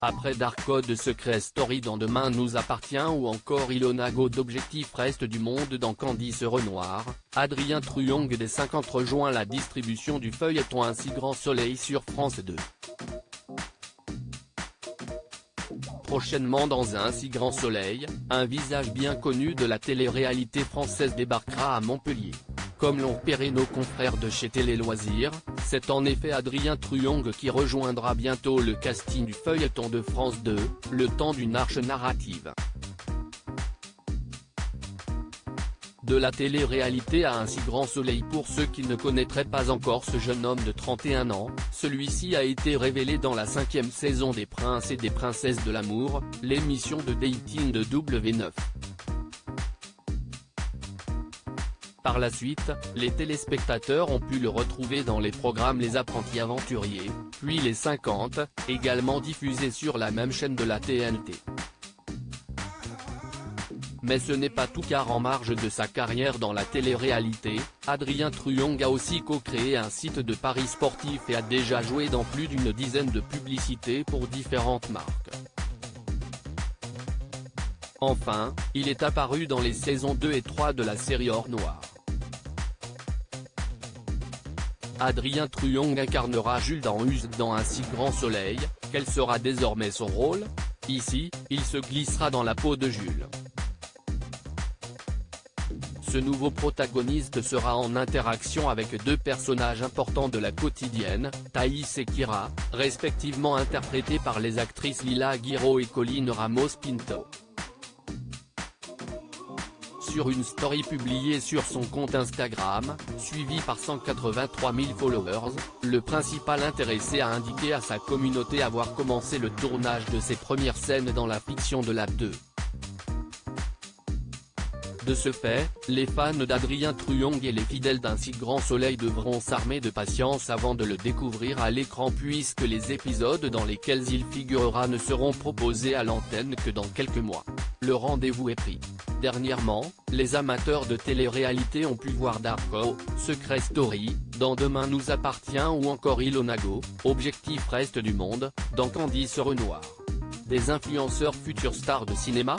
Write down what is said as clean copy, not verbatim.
Après Dark Code Secret Story dans Demain nous appartient ou encore Ilona Go d'Objectif Reste du Monde dans Candice Renoir, Adrien Truong des 50 rejoint la distribution du feuilleton Un si grand soleil sur France 2. Prochainement dans Un si grand soleil, un visage bien connu de la télé-réalité française débarquera à Montpellier. Comme l'ont repéré nos confrères de chez Télé Loisirs, c'est en effet Adrien Truong qui rejoindra bientôt le casting du feuilleton de France 2, le temps d'une arche narrative. De la télé-réalité à Un si grand soleil. Pour ceux qui ne connaîtraient pas encore ce jeune homme de 31 ans, celui-ci a été révélé dans la 5e saison des Princes et des Princesses de l'amour, l'émission de dating de W9. Par la suite, les téléspectateurs ont pu le retrouver dans les programmes Les Apprentis Aventuriers, puis Les 50, également diffusés sur la même chaîne de la TNT. Mais ce n'est pas tout car en marge de sa carrière dans la télé-réalité, Adrien Truong a aussi co-créé un site de paris sportifs et a déjà joué dans plus d'une dizaine de publicités pour différentes marques. Enfin, il est apparu dans les saisons 2 et 3 de la série Or Noir. Adrien Truong incarnera Jules dans Un si grand soleil. Quel sera désormais son rôle? Ici, il se glissera dans la peau de Jules. Ce nouveau protagoniste sera en interaction avec deux personnages importants de la quotidienne, Thaïs et Kira, respectivement interprétés par les actrices Lila Aguirre et Colline Ramos Pinto. Sur une story publiée sur son compte Instagram, suivi par 183 000 followers, le principal intéressé a indiqué à sa communauté avoir commencé le tournage de ses premières scènes dans la fiction de la 2. De ce fait, les fans d'Adrien Truong et les fidèles d'Un si grand soleil devront s'armer de patience avant de le découvrir à l'écran puisque les épisodes dans lesquels il figurera ne seront proposés à l'antenne que dans quelques mois. Le rendez-vous est pris. Dernièrement, les amateurs de télé-réalité ont pu voir Dark Code Secret Story, dans Demain nous appartient ou encore Ilona Go, Objectif Reste du Monde, dans Candice Renoir. Des influenceurs futurs stars de cinéma ?